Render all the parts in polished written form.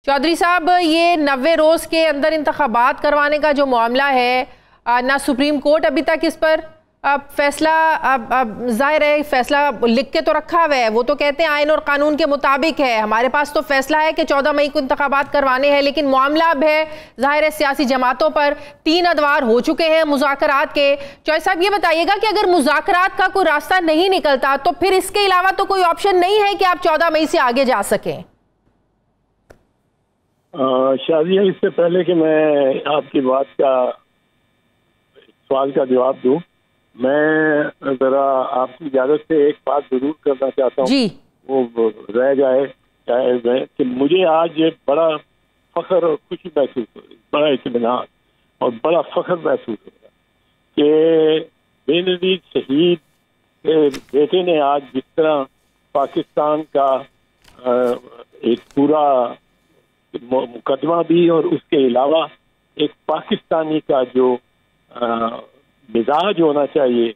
चौधरी साहब, ये 90 रोज के अंदर इंतखाबात करवाने का जो मामला है, ना सुप्रीम कोर्ट अभी तक इस पर फैसला, जाहिर है फैसला लिख के तो रखा हुआ है, वो तो कहते हैं आइन और कानून के मुताबिक है। हमारे पास तो फैसला है कि 14 मई को इंतखाबात करवाने हैं, लेकिन मामला अब है जाहिर है सियासी जमातों पर 3 अदवार हो चुके हैं मुज़ाकरात के। चौधरी साहब, ये बताइएगा कि अगर मुज़ाकरात का कोई रास्ता नहीं निकलता तो फिर इसके अलावा तो कोई ऑप्शन नहीं है कि आप 14 मई से आगे जा सकें? शादिया, इससे पहले कि मैं आपकी बात का सवाल का जवाब दूं, मैं जरा आपकी इजाजत से एक बात जरूर करना चाहता हूँ, वो रह जाए कि मुझे आज बड़ा फख्र और खुशी महसूस हो रही, बड़ा इत्मीनान और बड़ा फख्र महसूस हो रहा कि बेनज़ीर शहीद के बेटे ने आज जिस तरह पाकिस्तान का एक पूरा मुकदमा भी और उसके अलावा एक पाकिस्तानी का जो मिजाज होना चाहिए,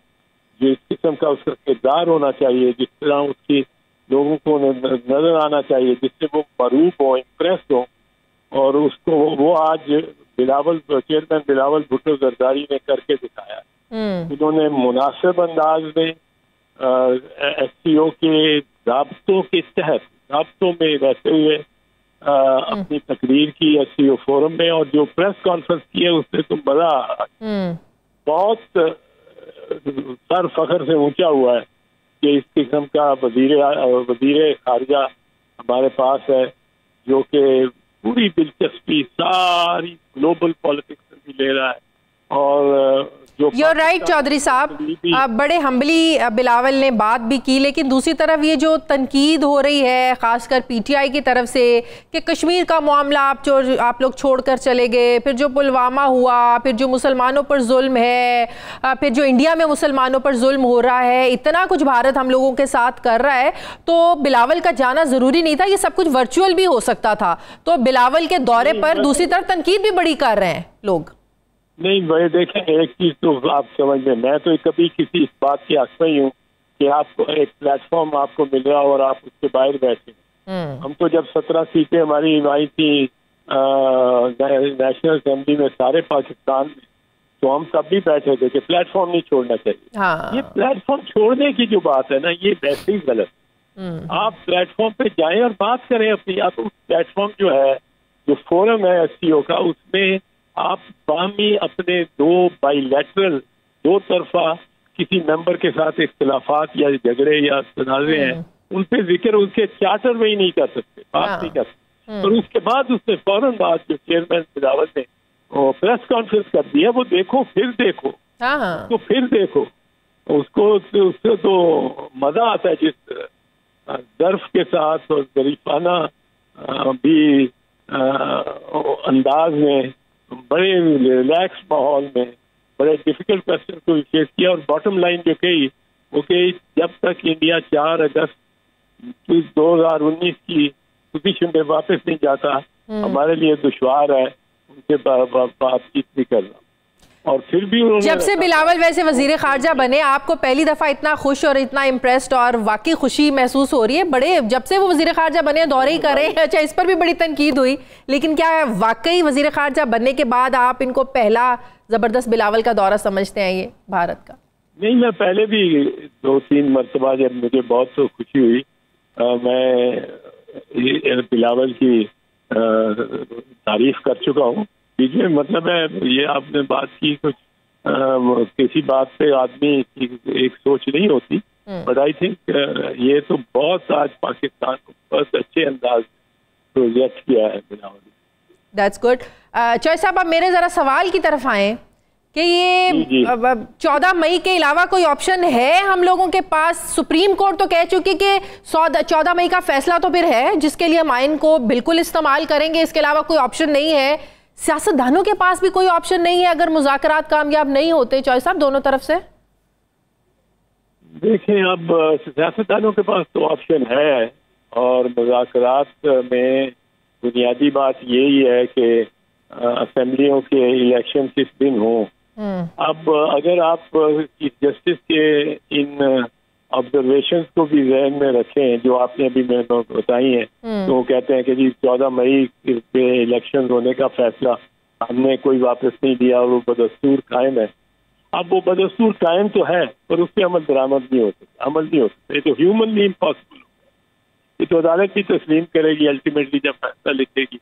जिस किस्म का उसका किरदार होना चाहिए, जिस तरह उसकी लोगों को नजर आना चाहिए, जिससे वो मरूफ हो, इम्प्रेस हो, और उसको वो आज चेयरमैन बिलावल भुट्टो जरदारी ने करके दिखाया। उन्होंने मुनासिब अंदाज में SCO के दाब्तों के तहत, दाब्तों में रहते हुए अपनी तकरीर की SCO फोरम में, और जो प्रेस कॉन्फ्रेंस की है उससे तो बड़ा बहुत सर फख्र से ऊंचा हुआ है कि इस किस्म का वजीर खारजा हमारे पास है, जो कि पूरी दिलचस्पी सारी ग्लोबल पॉलिटिक्स में भी ले रहा है। और You're right चौधरी साहब, बड़े हम्बली बिलावल ने बात भी की, लेकिन दूसरी तरफ ये जो तनकीद हो रही है खासकर PTI की तरफ से कि कश्मीर का मामला आप लोग छोड़कर चले गए, फिर जो पुलवामा हुआ, फिर जो मुसलमानों पर जुल्म है, फिर जो इंडिया में मुसलमानों पर जुल्म हो रहा है, इतना कुछ भारत हम लोगों के साथ कर रहा है, तो बिलावल का जाना ज़रूरी नहीं था, ये सब कुछ वर्चुअल भी हो सकता था। तो बिलावल के दौरे पर दूसरी तरफ तनकीद भी बड़ी कर रहे हैं लोग। नहीं भाई, देखें, एक चीज तो आप समझ लें, मैं तो कभी किसी इस बात की हक नहीं हूँ कि आपको एक प्लेटफॉर्म आपको मिल रहा और आप उसके बाहर बैठे। हम तो जब 17 सीटें हमारी आई थी नेशनल असेंबली में सारे पाकिस्तान में, तो हम तब भी बैठे थे कि प्लेटफॉर्म नहीं छोड़ना चाहिए। हाँ। ये प्लेटफॉर्म छोड़ने की जो बात है ना, ये वैसे ही गलत। आप प्लेटफॉर्म पे जाएं और बात करें अपनी। आप उस प्लेटफॉर्म जो है, जो फोरम है SCO का, उसमें आप बामी अपने बाइलैटरल दो तरफा किसी मेंबर के साथ इख्तिलाफात या झगड़े या तनाज़े हैं, उन पे जिक्र उनके चार्टर में ही नहीं कर सकते, बात नहीं कर सकते। और उसके बाद उसने फौरन बात जो चेयरमैन बिलावल ने प्रेस कॉन्फ्रेंस कर दिया, वो देखो फिर देखो, तो फिर देखो उसको, उससे तो मजा आता है जिस दर्फ के साथ और ज़रीफाना भी अंदाज में, बड़े रिलैक्स माहौल में, बड़े डिफिकल्ट क्वेश्चन को फेस किया। और बॉटम लाइन जो कही वो कही, जब तक इंडिया 4 अगस्त 2019 की पोजीशन पे वापस नहीं जाता, हमारे लिए दुश्वार है उनसे बातचीत भी करना। और फिर भी जब से बिलावल वैसे वजीर खारजा बने, आपको पहली दफा इतना खुश और इतना इम्प्रेस्ड और वाकई खुशी महसूस हो रही है? बड़े जब से वो वजीर खारजा बने दौरे ही करें, अच्छा इस पर भी बड़ी तनकीद हुई, लेकिन क्या वाकई वजीर खारजा बनने के बाद आप इनको पहला जबरदस्त बिलावल का दौरा समझते हैं ये भारत का? नहीं, मैं पहले भी 2-3 मरतबा जब मुझे बहुत तो खुशी हुई, मैं बिलावल की तारीफ कर चुका हूँ। देखिए, मतलब है ये आपने बात की, कुछ किसी बात पे आदमी की एक सोच नहीं होती, बट आई थिंक ये तो बहुत आज पाकिस्तान को बहुत अच्छे अंदाज प्रोजेक्ट किया है बिलावल। That's good. चौधरी साहब, आप मेरे जरा सवाल की तरफ आए कि ये 14 मई के अलावा कोई ऑप्शन है हम लोगों के पास? सुप्रीम कोर्ट तो कह चुकी कि 14 मई का फैसला तो फिर है जिसके लिए हम आइन को बिल्कुल इस्तेमाल करेंगे, इसके अलावा कोई ऑप्शन नहीं है। सियासतदानों के पास भी कोई ऑप्शन नहीं है अगर मुज़ाकरात कामयाब नहीं होते? चौधरी साहब, दोनों तरफ से देखें, अब सियासतदानों के पास तो ऑप्शन है, और मुज़ाकरात में बुनियादी बात यही है कि असेंबलियों के इलेक्शन किस दिन हो। अब अगर आप चीफ जस्टिस के इन ऑब्जर्वेशन को भी जहन में रखें जो आपने अभी मैं बताई हैं। तो वो कहते हैं कि जी 14 मई पे इलेक्शन होने का फैसला हमने कोई वापस नहीं दिया और वो बदस्तूर कायम है। अब वो बदस्तूर कायम तो है पर उस पर अमल दरामद नहीं हो सकता, अमल नहीं हो सकता। ये तो ह्यूमनली इम्पॉसिबल हो गया। ये तो अदालत ही तस्लीम करेगी अल्टीमेटली जब फैसला लिखेगी।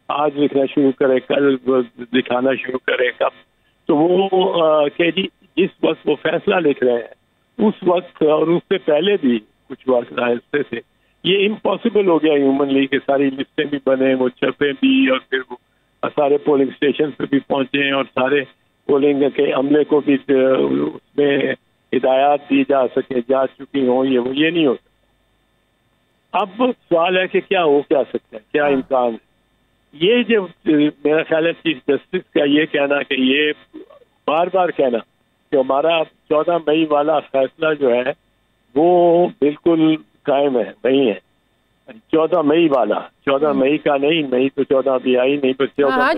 आज लिखना शुरू करे, कल दिखाना शुरू करे, कब तो वो कि जी जिस वक्त वो फैसला लिख रहे हैं उस वक्त और उससे पहले भी कुछ वक्त ऐसे थे, ये इम्पॉसिबल हो गया ह्यूमनली कि सारी लिस्टें भी बने, वो छपे भी और फिर वो सारे पोलिंग स्टेशन पे भी पहुंचे और सारे पोलिंग के अमले को भी उसमें हिदायत दी जा सके, जा चुकी हो ये नहीं हो सकता। अब सवाल है कि क्या हो क्या सकता है, क्या इम्कान है। ये जो मेरा ख्याल है चीफ जस्टिस का ये कहना कि ये बार बार कहना कि हमारा 14 मई वाला फैसला जो है वो बिल्कुल कायम है, नहीं है 14 मई वाला, 14 मई का नहीं, मई तो 14 अभी आई नहीं, पर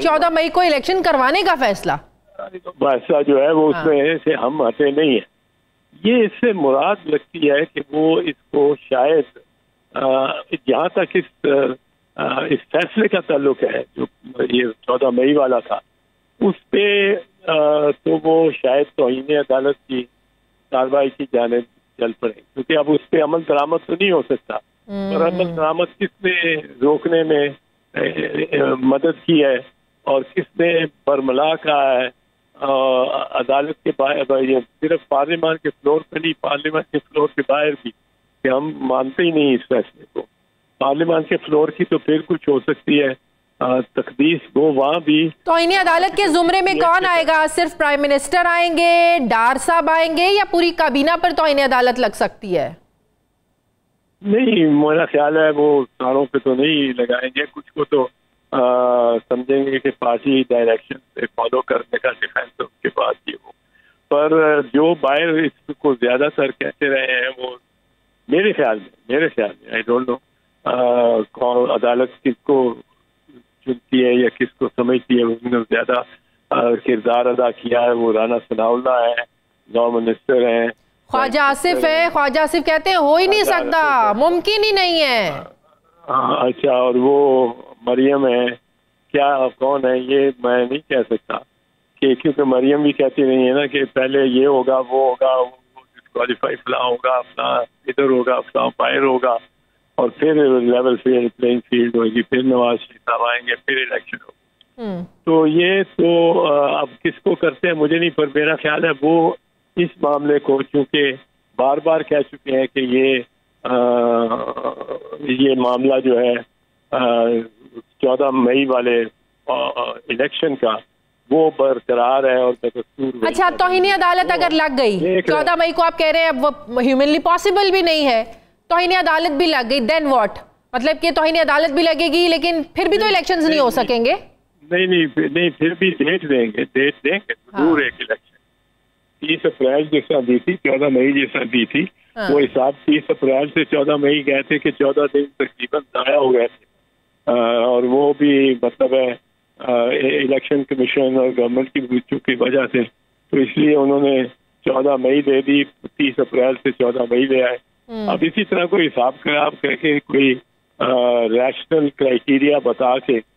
14 मई को इलेक्शन करवाने का फैसला जो है वो उसमें से हम हटे नहीं है। ये इससे मुराद लगती है कि वो इसको शायद जहाँ तक इस फैसले का ताल्लुक है जो ये 14 मई वाला था उस पे तो वो शायद तौहीन अदालत की कार्रवाई की जाने चल पड़े, क्योंकि अब उस पर अमल दरामद तो नहीं हो सकता। पर अमल दरामद किसने रोकने में मदद की है और किसने बरमला कहा है अदालत के बाहर, ये सिर्फ पार्लियामेंट के फ्लोर पे नहीं, पार्लियामेंट के फ्लोर के बाहर भी, कि हम मानते ही नहीं इस फैसले को। पार्लियामेंट के फ्लोर की तो फिर कुछ हो सकती है तकदीस, वो वहाँ भी। तो इन्हीं अदालत के जुमरे में कौन आएगा? सिर्फ प्राइम मिनिस्टर आएंगे, डार साहब आएंगे, या पूरी काबीना पर तो इन्हें अदालत लग सकती है? नहीं, मेरा ख्याल है वो सारों पे तो नहीं लगाएंगे, कुछ को तो समझेंगे कि पार्टी डायरेक्शन से फॉलो करने का डिफेंस उसके बाद ये हो। पर जो बाहर इसको ज्यादातर कहते रहे हैं वो मेरे ख्याल में आई डोंट नो कौन अदालत किसको चुनती है या किसको समझती है, उसने ज्यादा किरदार अदा किया है वो राना सनाउल्लाह है, लॉ मिनिस्टर हैं, ख्वाजा आसिफ है। ख्वाजा आसिफ कहते हैं हो ही नहीं सकता, मुमकिन ही नहीं है। अच्छा, और वो मरियम है, क्या कौन है ये मैं नहीं कह सकता, कि क्योंकि मरियम भी कहती नहीं है ना कि पहले ये होगा वो होगा, डिस्क्वालीफाई फलां होगा, अपना इधर होगा, फलां बाहर होगा, और फिर लेवल प्लेइंग फील्ड होगी, फिर नवाज शरीफ साहब आएंगे, फिर इलेक्शन होगा। तो ये तो अब किसको करते हैं मुझे नहीं, पर मेरा ख्याल है वो इस मामले को चूंकि बार बार कह चुके हैं कि ये मामला जो है 14 मई वाले इलेक्शन का वो बरकरार है और बदस्तूर। अच्छा, तौहीन अदालत अगर लग गई 14 मई को, आप कह रहे हैं अब वो ह्यूमनली पॉसिबल भी नहीं है, तौहीन अदालत भी लग गई, देन व्हाट? मतलब कि तौहीन अदालत भी लगेगी लेकिन फिर भी तो इलेक्शंस नहीं हो सकेंगे? नहीं, फिर भी डेट देंगे जरूर एक इलेक्शन 30 अप्रैल जैसा दी थी, 14 मई जैसा दी थी। वो हिसाब 30 अप्रैल से 14 मई गए थे कि 14 दिन तकरीबन जाया हो गए थे, और वो भी मतलब है इलेक्शन कमीशन और गवर्नमेंट की रुचि की वजह से, तो इसलिए उन्होंने 14 मई दे दी, 30 अप्रैल से 14 मई ले आए। अब इसी तरह कोई हिसाब खराब करके कोई रैशनल क्राइटेरिया बता के